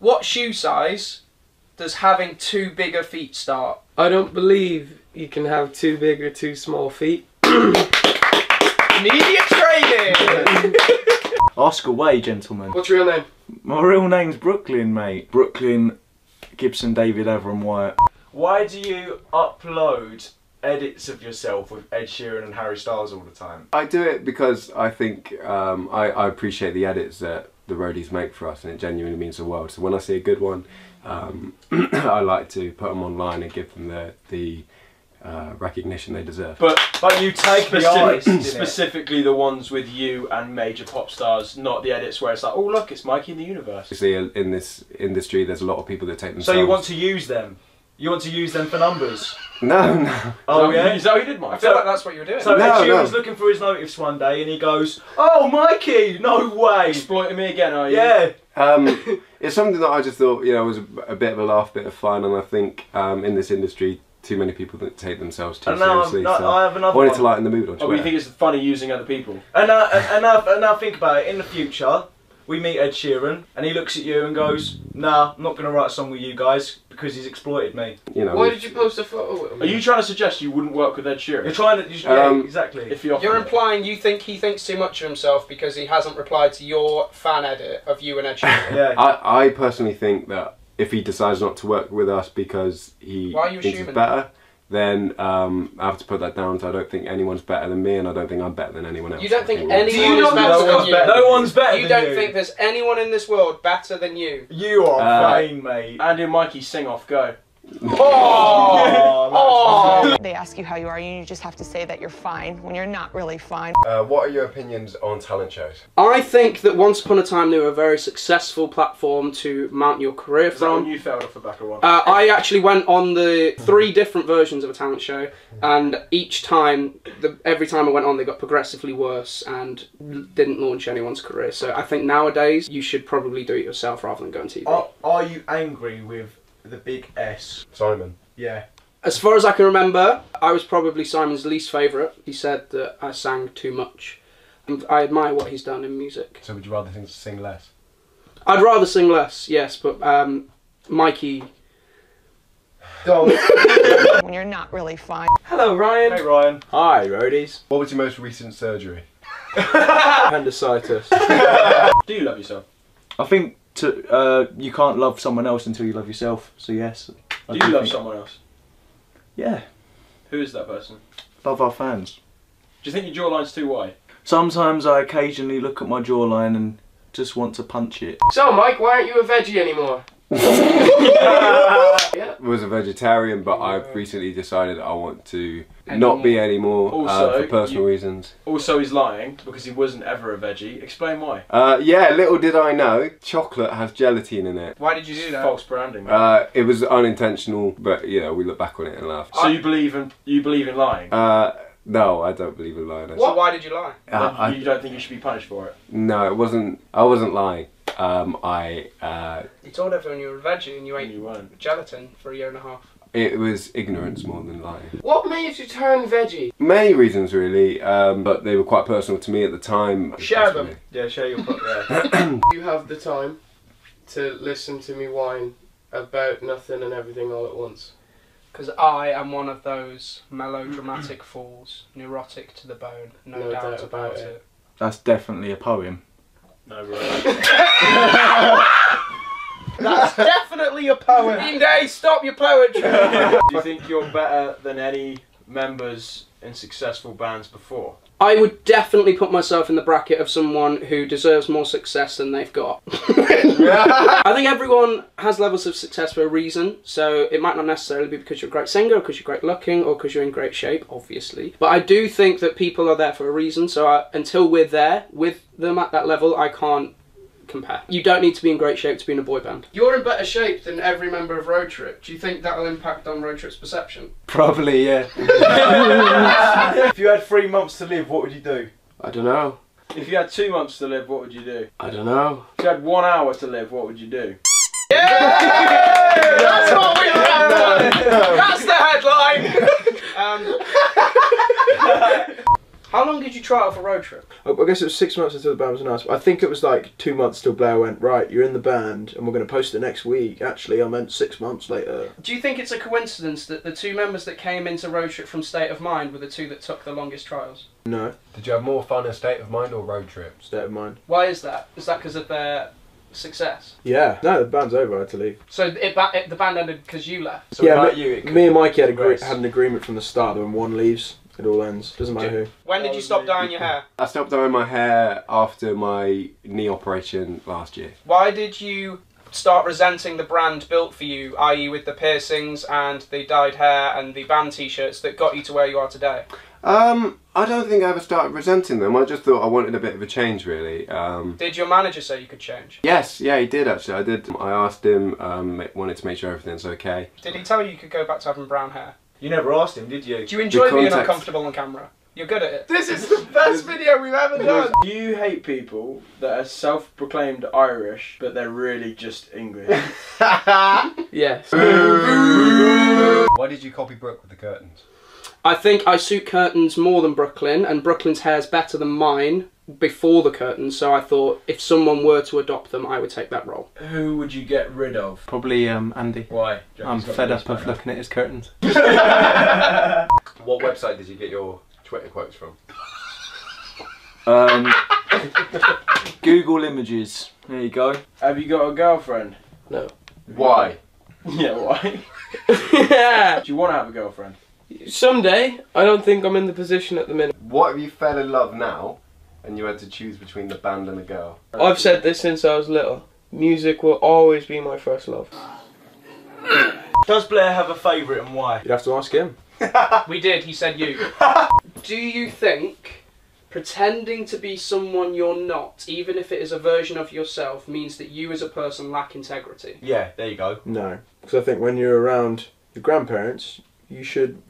What shoe size does having too big a feet start? I don't believe you can have too big or too small feet. Media training! Ask away, gentlemen. What's your real name? My real name's Brooklyn, mate. Brooklyn Gibson David Everham White. Why do you upload edits of yourself with Ed Sheeran and Harry Styles all the time? I do it because I think I appreciate the edits that the roadies make for us, and it genuinely means the world. So when I see a good one, I like to put them online and give them the recognition they deserve. But you take the artists, specifically the ones with you and major pop stars, not the edits where it's like, oh look, it's Mikey in the universe. You see, in this industry, there's a lot of people that take themselves. So you want to use them? You want to use them for numbers? No. Oh yeah? Is that what you did, Mike? I feel like that's what you were doing. So Ed Sheeran's looking for his notice one day and he goes, oh Mikey, no way! Exploiting me again, are you? Yeah! It's something that I just thought, you know, was a bit of a laugh, bit of fun, and I think in this industry, too many people that take themselves too seriously. So I have another wanted to lighten the mood on Twitter. Oh, you think it's funny using other people? And now think about it. In the future, we meet Ed Sheeran, and he looks at you and goes, "Nah, I'm not going to write a song with you guys because he's exploited me." You know. Why did you post a photo with him? Are you trying to suggest you wouldn't work with Ed Sheeran? You're trying to. Yeah, exactly. If you're implying you think he thinks too much of himself because he hasn't replied to your fan edit of you and Ed Sheeran. Yeah. I personally think that if he decides not to work with us because he thinks he's better, then I have to put that down. So I don't think anyone's better than me, and I don't think I'm better than anyone else. You don't think anyone is better than you? No one's better than you. You don't think there's anyone in this world better than you? You are fine, mate. Andy and Mikey, sing off, go. They ask you how you are, and you just have to say that you're fine when you're not really fine. What are your opinions on talent shows? I think that once upon a time they were a very successful platform to mount your career from. Is that when you failed off the back of one? I actually went on the 3 different versions of a talent show, and each time, every time I went on, they got progressively worse and didn't launch anyone's career. So I think nowadays you should probably do it yourself rather than go on TV. Are you angry with the big S? Simon. Yeah. As far as I can remember, I was probably Simon's least favourite. He said that I sang too much. And I admire what he's done in music. So would you rather sing less? I'd rather sing less, yes, but Mikey... When you're not really fine. Hello, Ryan. Hey, Ryan. Hi, roadies. What was your most recent surgery? Appendicitis. Do you love yourself? I think you can't love someone else until you love yourself, so yes. Do you love someone else? Yeah. Who is that person? Love our fans. Do you think your jawline's too wide? Sometimes I occasionally look at my jawline and just want to punch it. So, Mike, why aren't you a veggie anymore? I was a vegetarian, but I've recently decided I want to not be anymore for personal reasons. Also, he's lying because he wasn't ever a veggie. Explain why. Yeah, little did I know, chocolate has gelatin in it. Why did you do that? False branding. It was unintentional, but you know, we look back on it and laugh. So you believe in lying? No, I don't believe in lying. What? Why did you lie? You don't think you should be punished for it? No, it wasn't. I wasn't lying. You told everyone you were a veggie and you ate gelatin for 1.5 years. It was ignorance more than lying. What made you turn veggie? Many reasons really, but they were quite personal to me at the time. Share them. Yeah, share your yeah. You have the time to listen to me whine about nothing and everything all at once. Because I am one of those melodramatic fools, neurotic to the bone, no doubt about it. That's definitely a poem. No, bro. That's definitely a poem. Indeed, stop your poetry. Do you think you're better than any members in successful bands before? I would definitely put myself in the bracket of someone who deserves more success than they've got. I think everyone has levels of success for a reason, so it might not necessarily be because you're a great singer, or because you're great looking, or because you're in great shape, obviously. But I do think that people are there for a reason, so until we're there with them at that level, I can't compare. You don't need to be in great shape to be in a boy band. You're in better shape than every member of Road Trip. Do you think that'll impact on Road Trip's perception? Probably, yeah. If you had 3 months to live, what would you do? I don't know. If you had 2 months to live, what would you do? I don't know. If you had 1 hour to live, what would you do? Yeah! That's what we have done! That's the headline! How long did you try out for road trip? I guess it was 6 months until the band was announced. I think it was like 2 months till Blair went, right, you're in the band and we're going to post it next week. Actually, I meant 6 months later. Do you think it's a coincidence that the 2 members that came into road trip from State of Mind were the 2 that took the longest trials? No. Did you have more fun in State of Mind or road trip? State of Mind. Why is that? Is that because of their success? Yeah. No, the band's over, I had to leave. So the band ended because you left? So yeah, about you, it me and Mikey had progress. an agreement from the start that when one leaves, it all ends. Doesn't matter who. When did you stop dyeing your hair? I stopped dyeing my hair after my knee operation last year. Why did you start resenting the brand built for you, i.e. with the piercings and the dyed hair and the band t-shirts that got you to where you are today? I don't think I ever started resenting them. I just thought I wanted a bit of a change, really. Did your manager say you could change? Yes, yeah, he did actually. I did. I asked him, wanted to make sure everything's okay. Did he tell you you could go back to having brown hair? You never asked him, did you? Do you enjoy being context. uncomfortable on camera? You're good at it. This is the best video we've ever done! Do you hate people that are self-proclaimed Irish, but they're really just English? Yes. Why did you copy Brooke with the curtains? I think I suit curtains more than Brooklyn, and Brooklyn's hair's better than mine before the curtains, so I thought if someone were to adopt them, I would take that role. Who would you get rid of? Probably Andy. Why? I'm fed up of looking at his curtains. What website did you get your Twitter quotes from? Google Images. There you go. Have you got a girlfriend? No. Why? Yeah, why? Yeah. Do you want to have a girlfriend? Someday. I don't think I'm in the position at the minute. What if you fell in love now and you had to choose between the band and a girl? I've said this since I was little. Music will always be my first love. Does Blair have a favourite and why? You'd have to ask him. We did, he said you. Do you think pretending to be someone you're not, even if it is a version of yourself, means that you as a person lack integrity? Yeah, there you go. No. Because I think when you're around your grandparents, you should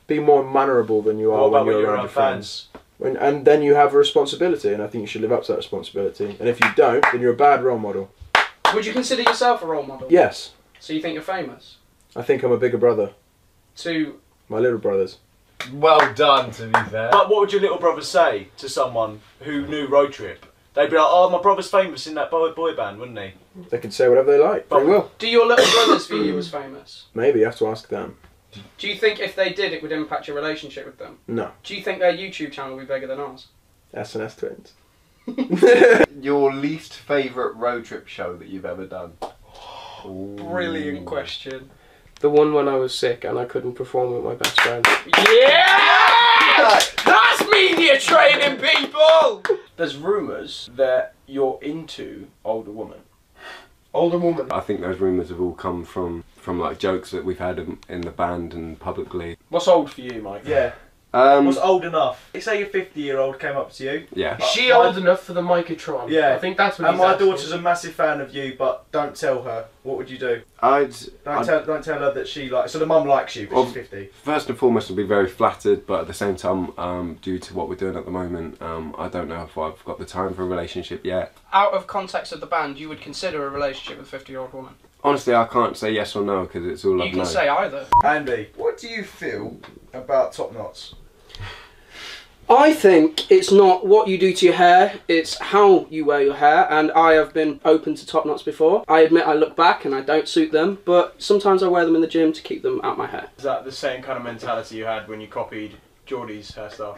be more mannerable than you are when you're around your friends. And then you have a responsibility, and I think you should live up to that responsibility. And if you don't, then you're a bad role model. Would you consider yourself a role model? Yes. So you think you're famous? I think I'm a bigger brother. To My little brothers. Well done, to be fair. But what would your little brother say to someone who knew road trip? They'd be like, oh, my brother's famous in that boy band, wouldn't he? They can say whatever they like. Very well. do your little brothers view you as famous? Maybe you have to ask them. Do you think if they did, it would impact your relationship with them? No. Do you think their YouTube channel would be bigger than ours? S&S twins. Your least favourite road trip show that you've ever done? Brilliant question. The one when I was sick and I couldn't perform with my best friend. Yeah! That's media training, people! There's rumours that you're into older women. Older woman. I think those rumours have all come from like jokes that we've had in the band and publicly. What's old for you, Mike? Yeah. Um, Was old enough. Say your 50-year-old came up to you. yeah. Is she old enough for the Microtron? Yeah. I think that's what And he's my asking. daughter's a massive fan of you, but don't tell her. What would you do? I'd Don't tell her that she likes. So the mum likes you, but she's 50. first and foremost, I'd be very flattered, but at the same time, due to what we're doing at the moment, I don't know if I've got the time for a relationship yet. Out of context of the band, you would consider a relationship with a 50-year-old woman? Honestly, I can't say yes or no because it's all You I've can known. say either. Andy, what do you feel about top knots? I think it's not what you do to your hair, it's how you wear your hair, and I have been open to top knots before. I admit I look back and I don't suit them, but sometimes I wear them in the gym to keep them out my hair. Is that the same kind of mentality you had when you copied Geordie's hairstyle?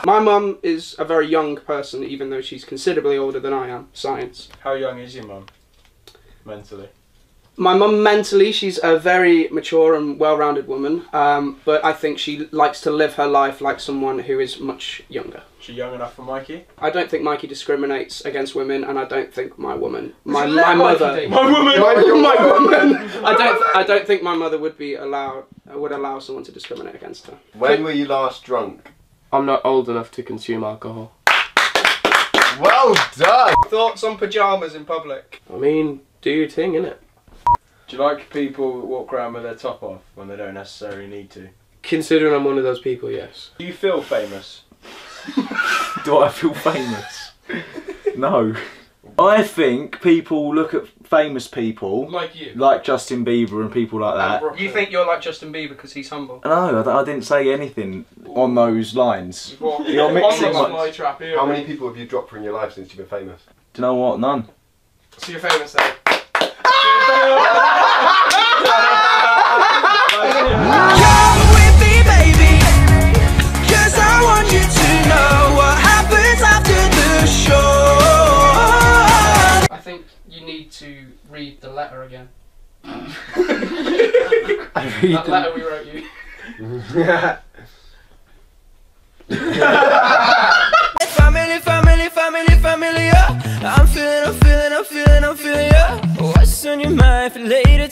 My mum is a very young person, even though she's considerably older than I am. Science. How young is your mum? Mentally? My mum mentally, she's a very mature and well-rounded woman, but I think she likes to live her life like someone who is much younger. Is she young enough for Mikey? I don't think Mikey discriminates against women, and I don't think my woman, my let mother, Mikey do. my woman, I don't think my mother would allow someone to discriminate against her. When were you last drunk? I'm not old enough to consume alcohol. Well done! Thoughts on pyjamas in public? I mean, do your thing, innit? Do you like people that walk around with their top off when they don't necessarily need to? Considering I'm one of those people, yes. Do you feel famous? Do I feel famous? No. I think people look at famous people Like you. like Justin Bieber and people like that. You think you're like Justin Bieber because he's humble? No, I didn't say anything on those lines. You're mixing much. How many people have you dropped from your life since you've been famous? Do you know what? None. So you're famous then? Come with me, baby, 'cause I want you to know what happens after the show. I think you need to read the letter again. That letter we wrote you. Family, family, family, family, yeah. I'm feeling, yeah. What's on your mind for later?